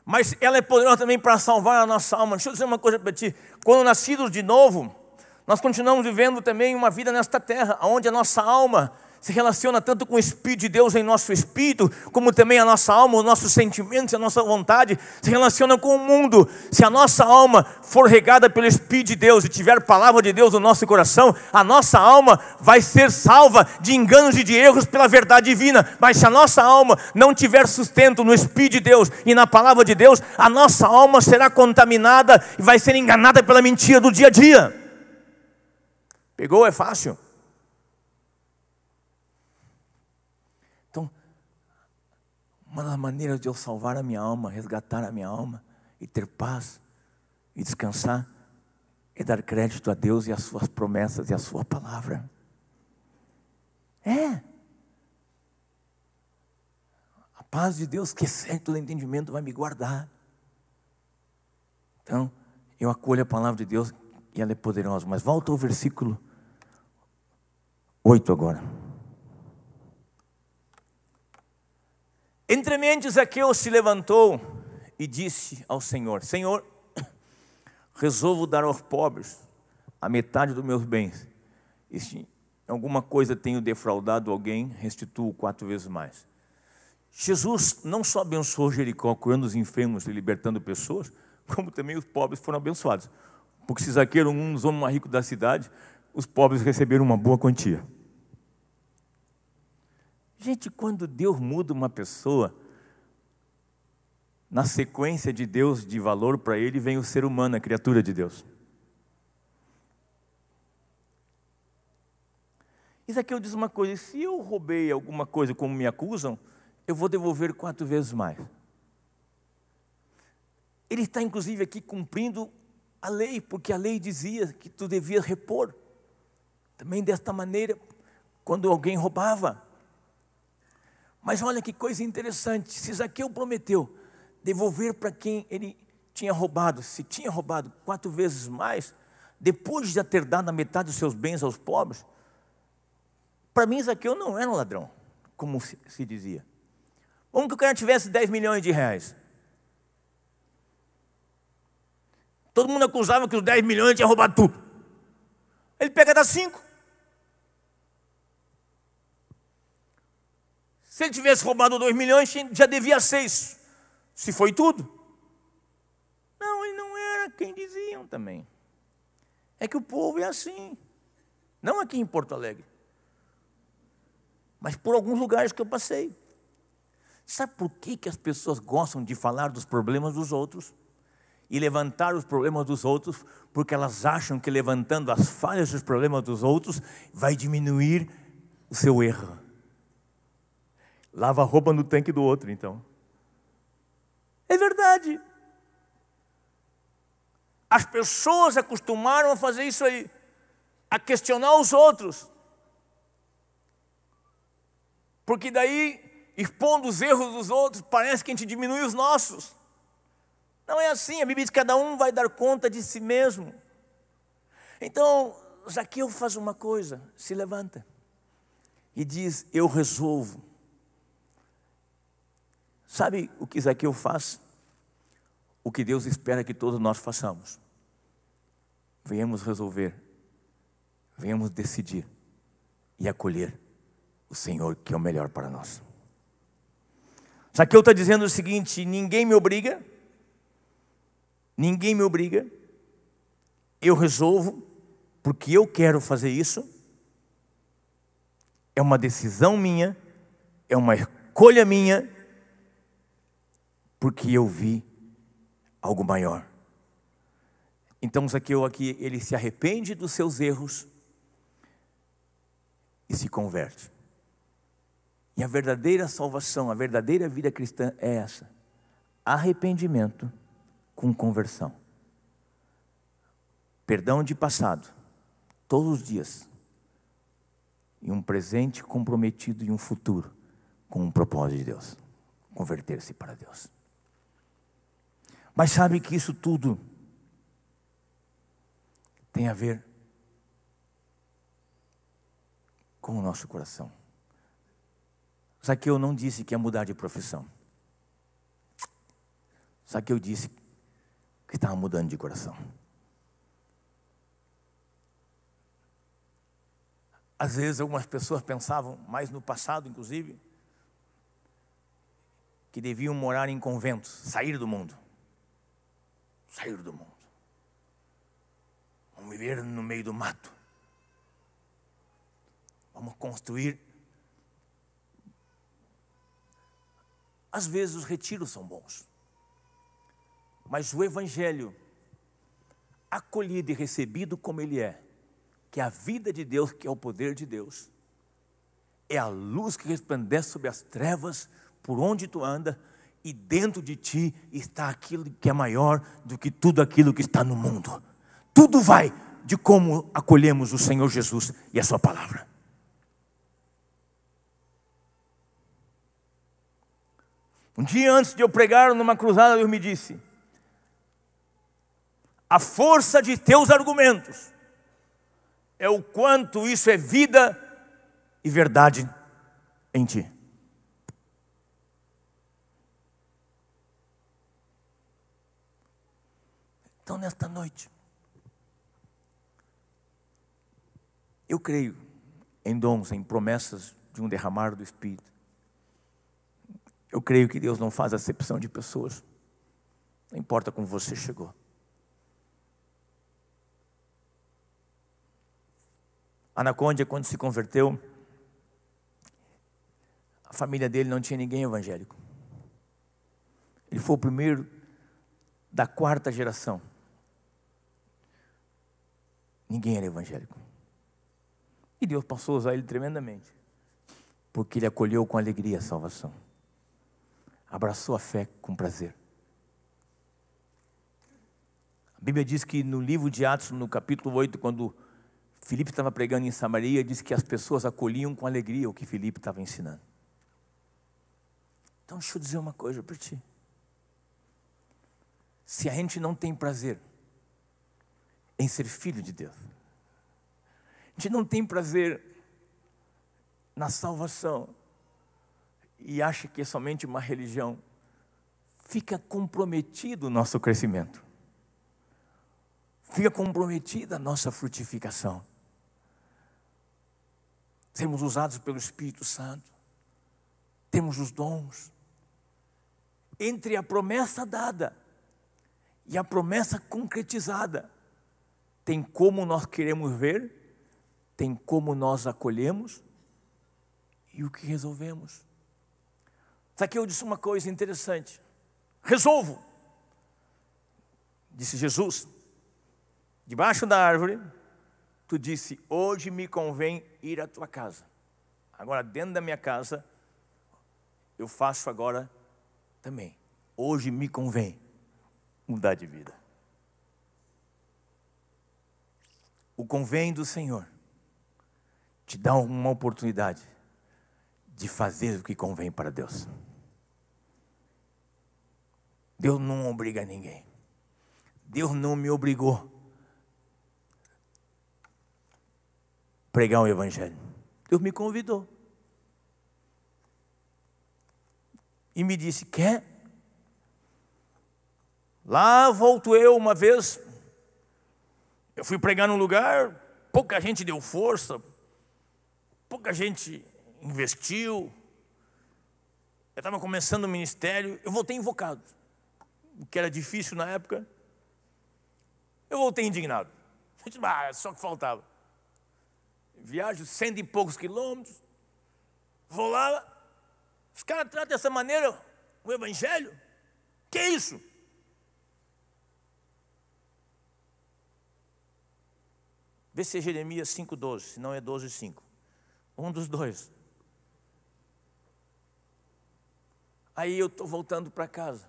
Mas ela é poderosa também para salvar a nossa alma. Deixa eu dizer uma coisa para ti. Quando nascidos de novo, nós continuamos vivendo também uma vida nesta terra, onde a nossa alma se relaciona tanto com o Espírito de Deus em nosso espírito, como também a nossa alma, os nossos sentimentos, a nossa vontade, se relacionam com o mundo. Se a nossa alma for regada pelo Espírito de Deus e tiver palavra de Deus no nosso coração, a nossa alma vai ser salva de enganos e de erros pela verdade divina. Mas se a nossa alma não tiver sustento no Espírito de Deus e na palavra de Deus, a nossa alma será contaminada e vai ser enganada pela mentira do dia a dia. Pegou? É fácil. Uma das maneiras de eu salvar a minha alma, resgatar a minha alma e ter paz e descansar é dar crédito a Deus e às suas promessas e à sua palavra. A paz de Deus que excede todo entendimento vai me guardar. Então, eu acolho a palavra de Deus e ela é poderosa. Mas volta ao versículo 8 agora. Entremente Zaqueu se levantou e disse ao Senhor: Senhor, resolvo dar aos pobres a metade dos meus bens. E se alguma coisa tenho defraudado alguém, restituo 4 vezes mais. Jesus não só abençoou Jericó, curando os enfermos e libertando pessoas, como também os pobres foram abençoados. Porque se Zaqueu era um dos homens mais ricos da cidade, os pobres receberam uma boa quantia. Gente, quando Deus muda uma pessoa, na sequência de Deus, de valor para ele, vem o ser humano, a criatura de Deus. Isso aqui eu diz uma coisa: se eu roubei alguma coisa como me acusam, eu vou devolver 4 vezes mais. Ele está inclusive aqui cumprindo a lei, porque a lei dizia que tu devias repor. Também desta maneira, quando alguém roubava. Mas olha que coisa interessante, se Zaqueu prometeu devolver para quem ele tinha roubado, se tinha roubado 4 vezes mais, depois de já ter dado a metade dos seus bens aos pobres, para mim Zaqueu não era um ladrão, como se dizia. Vamos que o cara tivesse 10 milhões de reais. Todo mundo acusava que os 10 milhões tinha roubado tudo. Ele pega e dá 5. Se ele tivesse roubado 2 milhões, já devia 6. Se foi tudo. Não, ele não era quem diziam também. É que o povo é assim. Não aqui em Porto Alegre, mas por alguns lugares que eu passei. Sabe por que as pessoas gostam de falar dos problemas dos outros e levantar os problemas dos outros? Porque elas acham que levantando as falhas dos problemas dos outros vai diminuir o seu erro. Lava a roupa no tanque do outro, então. É verdade. As pessoas acostumaram a fazer isso aí, a questionar os outros. Porque daí, expondo os erros dos outros, parece que a gente diminui os nossos. Não é assim, a Bíblia diz que cada um vai dar conta de si mesmo. Então, Zaqueu faz uma coisa, se levanta e diz: eu resolvo. Sabe o que Zaqueu faz? O que Deus espera que todos nós façamos. Venhamos resolver, venhamos decidir e acolher o Senhor, que é o melhor para nós. Zaqueu está dizendo o seguinte: ninguém me obriga, eu resolvo, porque eu quero fazer isso, é uma decisão minha, é uma escolha minha, porque eu vi algo maior. Então Zaqueu aqui, ele se arrepende dos seus erros e se converte. E a verdadeira salvação, a verdadeira vida cristã é essa: arrependimento com conversão. Perdão de passado, todos os dias. E um presente comprometido e um futuro com um propósito de Deus. Converter-se para Deus. Mas sabe que isso tudo tem a ver com o nosso coração. Zaqueu não disse que ia mudar de profissão. Zaqueu disse que estava mudando de coração. Às vezes algumas pessoas pensavam, mais no passado inclusive, que deviam morar em conventos, sair do mundo. Sair do mundo. Vamos viver no meio do mato. Vamos construir. Às vezes os retiros são bons. Mas o Evangelho, acolhido e recebido como ele é, que é a vida de Deus, que é o poder de Deus, é a luz que resplandece sobre as trevas, por onde tu anda, e dentro de ti está aquilo que é maior do que tudo aquilo que está no mundo. Tudo vai de como acolhemos o Senhor Jesus e a sua palavra. Um dia antes de eu pregar numa cruzada, Deus me disse: a força de teus argumentos é o quanto isso é vida e verdade em ti. Então, nesta noite, eu creio em dons, em promessas de um derramar do Espírito. Eu creio que Deus não faz acepção de pessoas. Não importa como você chegou. Anacondia, quando se converteu, a família dele não tinha ninguém evangélico. Ele foi o primeiro da 4ª geração. Ninguém era evangélico. E Deus passou a usar ele tremendamente, porque ele acolheu com alegria a salvação. Abraçou a fé com prazer. A Bíblia diz que no livro de Atos, no capítulo 8, quando Filipe estava pregando em Samaria, diz que as pessoas acolhiam com alegria o que Filipe estava ensinando. Então deixa eu dizer uma coisa para ti. Se a gente não tem prazer em ser filho de Deus, a gente não tem prazer na salvação e acha que é somente uma religião, fica comprometido o nosso crescimento. Fica comprometida a nossa frutificação. Sermos usados pelo Espírito Santo. Temos os dons. Entre a promessa dada e a promessa concretizada, tem como nós queremos ver, tem como nós acolhemos e o que resolvemos. Aqui eu disse uma coisa interessante. Resolvo, disse Jesus, debaixo da árvore, tu disse: hoje me convém ir à tua casa. Agora dentro da minha casa, eu faço agora também. Hoje me convém mudar de vida. O convém do Senhor te dá uma oportunidade de fazer o que convém para Deus. Deus não obriga ninguém. Deus não me obrigou a pregar o Evangelho. Deus me convidou. E me disse: quer? Lá volto eu uma vez. Eu fui pregar num lugar, pouca gente deu força, pouca gente investiu. Eu estava começando o ministério, eu voltei invocado. O que era difícil na época, eu voltei indignado. Só que faltava. Viajo 100 e poucos quilômetros, vou lá, os caras tratam dessa maneira o Evangelho. Que é isso? Vê se é Jeremias 5,12, se não é 12,5. Um dos dois. Aí eu estou voltando para casa.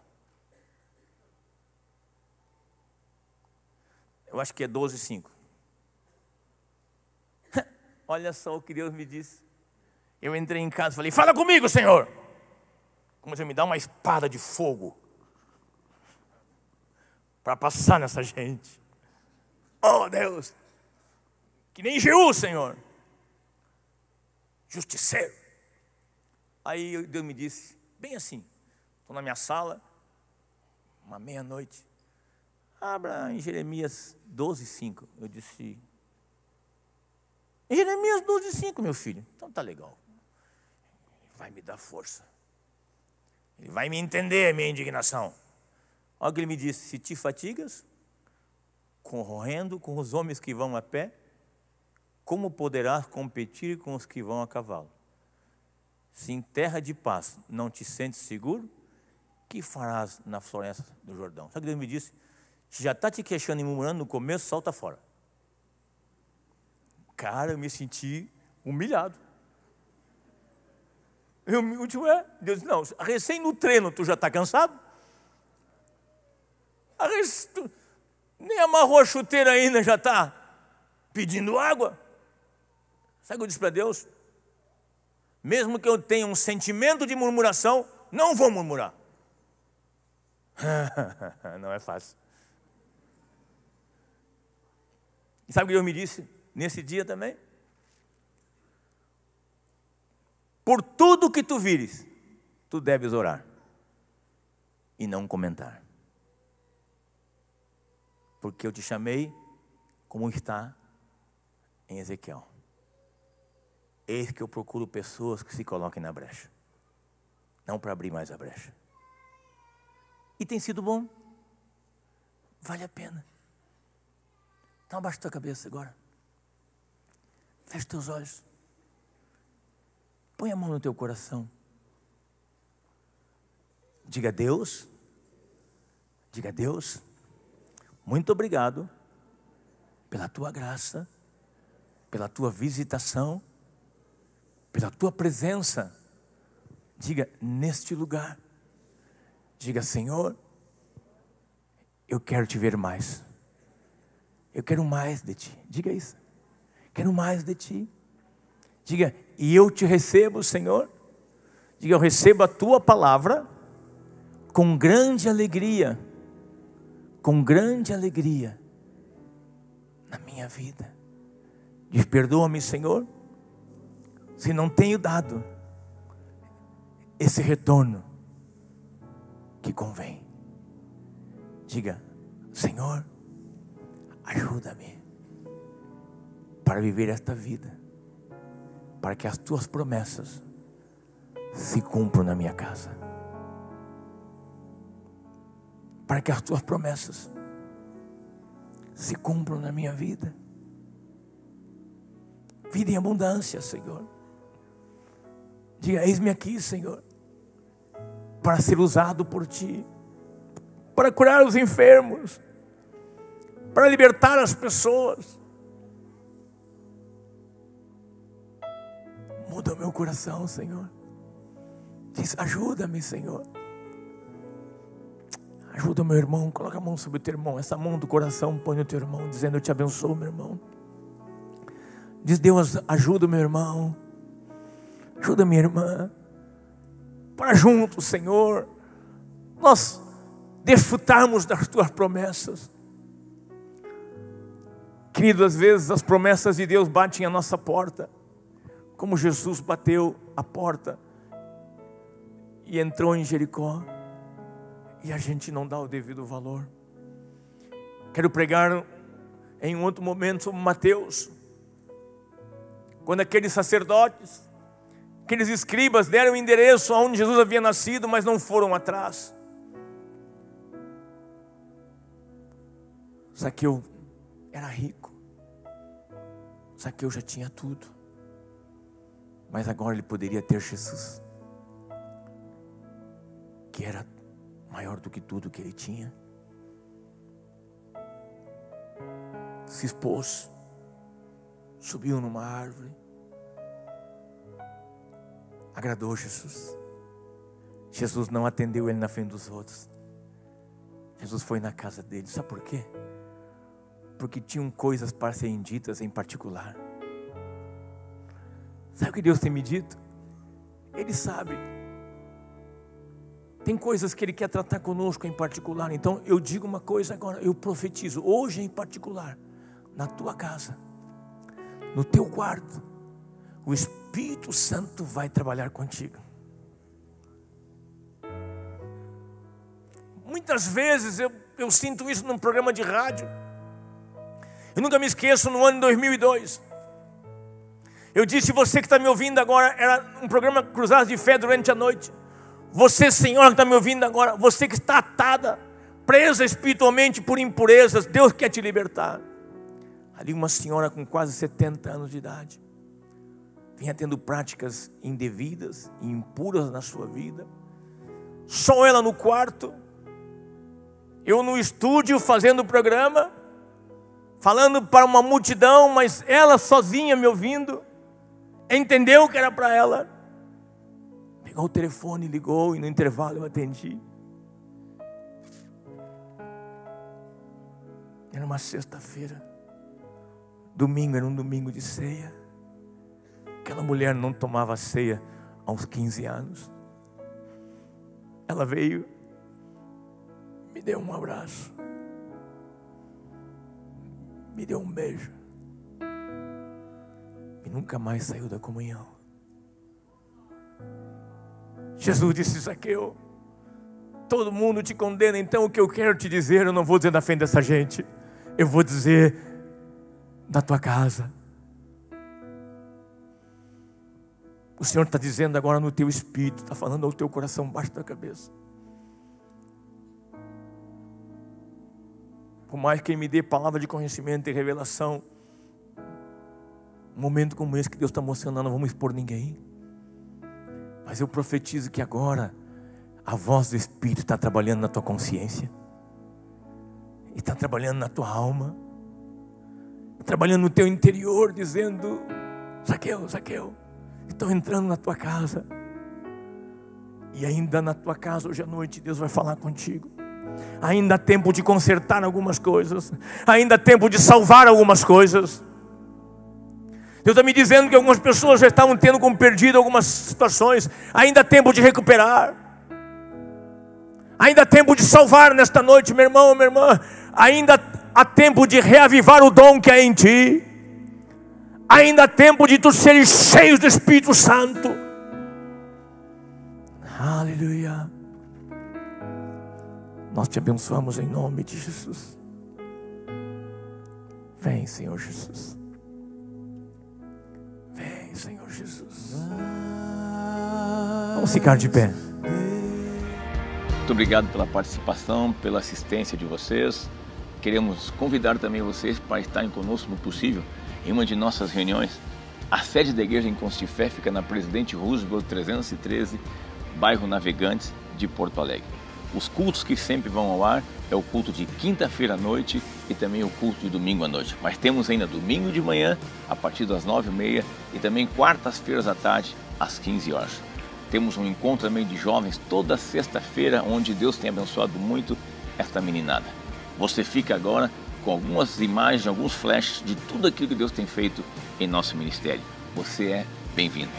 Eu acho que é 12:05. Olha só o que Deus me disse. Eu entrei em casa e falei: fala comigo, Senhor. Comecei a me dar uma espada de fogo para passar nessa gente. Oh, Deus, que nem Jeú, Senhor, justiceiro. Aí Deus me disse, bem assim, estou na minha sala, uma meia-noite, abra em Jeremias 12:5. Eu disse, em Jeremias 12:5, meu filho. Então tá legal. Ele vai me dar força. Ele vai me entender a minha indignação. Olha o que ele me disse: se te fatigas, correndo com os homens que vão a pé, como poderás competir com os que vão a cavalo? Se em terra de paz não te sentes seguro, que farás na floresta do Jordão? Sabe o que Deus me disse? Se já está te queixando e murmurando no começo, solta fora. Cara, eu me senti humilhado. Deus disse, não, recém no treino tu já está cansado? Nem amarrou a chuteira ainda, já está pedindo água? Sabe o que eu disse para Deus? Mesmo que eu tenha um sentimento de murmuração, não vou murmurar. Não é fácil. E sabe o que Deus me disse nesse dia também? Por tudo que tu vires, tu deves orar e não comentar. Porque eu te chamei como está em Ezequiel. Eis que eu procuro pessoas que se coloquem na brecha, não para abrir mais a brecha. E tem sido bom. Vale a pena. Então abaixa tua cabeça agora. Fecha teus olhos. Põe a mão no teu coração. Diga a Deus. Diga a Deus. Muito obrigado pela tua graça, pela tua visitação, pela tua presença. Diga, neste lugar. Diga, Senhor, eu quero te ver mais. Eu quero mais de ti. Diga isso. Quero mais de ti. Diga, e eu te recebo, Senhor. Diga, eu recebo a tua palavra com grande alegria. Com grande alegria na minha vida. Diz, perdoa-me, Senhor, se não tenho dado esse retorno que convém. Diga, Senhor, ajuda-me para viver esta vida, para que as tuas promessas se cumpram na minha casa, para que as tuas promessas se cumpram na minha vida. Vida em abundância, Senhor. Diga, eis-me aqui, Senhor, para ser usado por ti, para curar os enfermos, para libertar as pessoas. Muda o meu coração, Senhor. Diz, ajuda-me, Senhor. Ajuda o meu irmão, coloca a mão sobre o teu irmão. Essa mão do coração põe no teu irmão, dizendo, eu te abençoo, meu irmão. Diz, Deus, ajuda o meu irmão, ajuda a minha irmã, para juntos, Senhor, nós desfrutarmos das tuas promessas. Querido, às vezes as promessas de Deus batem à nossa porta, como Jesus bateu a porta e entrou em Jericó, e a gente não dá o devido valor. Quero pregar em um outro momento sobre Mateus, quando aqueles sacerdotes, aqueles escribas deram o endereço onde Jesus havia nascido, mas não foram atrás. Zaqueu era rico, Zaqueu já tinha tudo, mas agora ele poderia ter Jesus, que era maior do que tudo que ele tinha. Se expôs, subiu numa árvore, agradou Jesus. Jesus não atendeu ele na frente dos outros. Jesus foi na casa dele. Sabe por quê? Porque tinham coisas para serem ditas em particular. Sabe o que Deus tem me dito? Ele sabe. Tem coisas que Ele quer tratar conosco em particular. Então eu digo uma coisa agora, eu profetizo, hoje em particular, na tua casa, no teu quarto, o Espírito Santo vai trabalhar contigo. Muitas vezes eu sinto isso num programa de rádio. Eu nunca me esqueço, no ano de 2002. Eu disse, você que está me ouvindo agora, era um programa Cruzado de Fé durante a noite. Você, senhora que está me ouvindo agora, você que está atada, presa espiritualmente por impurezas, Deus quer te libertar. Ali uma senhora com quase 70 anos de idade, vinha tendo práticas indevidas e impuras na sua vida. Só ela no quarto, eu no estúdio fazendo o programa, falando para uma multidão, mas ela sozinha me ouvindo, entendeu que era para ela. Pegou o telefone, ligou e no intervalo eu atendi. Era uma sexta-feira. Domingo era um domingo de ceia. Aquela mulher não tomava ceia há uns 15 anos. Ela veio, me deu um abraço, me deu um beijo e nunca mais saiu da comunhão. Jesus disse, Zaqueu, todo mundo te condena, então o que eu quero te dizer, eu não vou dizer na frente dessa gente, eu vou dizer na tua casa. O Senhor está dizendo agora no teu espírito, está falando ao teu coração, baixo da cabeça. Por mais que Ele me dê palavra de conhecimento e revelação, um momento como esse que Deus está mostrando, nós não vamos expor ninguém. Mas eu profetizo que agora a voz do Espírito está trabalhando na tua consciência, e está trabalhando na tua alma, trabalhando no teu interior, dizendo, Zaqueu, Zaqueu, estou entrando na tua casa. E ainda na tua casa hoje à noite Deus vai falar contigo. Ainda há tempo de consertar algumas coisas, ainda há tempo de salvar algumas coisas. Deus está me dizendo que algumas pessoas já estavam tendo como perdido algumas situações. Ainda há tempo de recuperar. Ainda há tempo de salvar nesta noite, meu irmão, minha irmã. Ainda há tempo de reavivar o dom que há em ti. Ainda há tempo de tu seres cheios do Espírito Santo. Aleluia. Nós te abençoamos em nome de Jesus. Vem, Senhor Jesus. Vem, Senhor Jesus. Vamos ficar de pé. Muito obrigado pela participação, pela assistência de vocês. Queremos convidar também vocês para estarem conosco no possível em uma de nossas reuniões. A sede da igreja Encontros de Fé fica na Presidente Roosevelt 313, bairro Navegantes de Porto Alegre. Os cultos que sempre vão ao ar é o culto de quinta-feira à noite e também o culto de domingo à noite. Mas temos ainda domingo de manhã, a partir das 9h30 e também quartas-feiras à tarde, às 15 horas. Temos um encontro também de jovens toda sexta-feira, onde Deus tem abençoado muito esta meninada. Você fica agora com algumas imagens, alguns flashes de tudo aquilo que Deus tem feito em nosso ministério. Você é bem-vindo.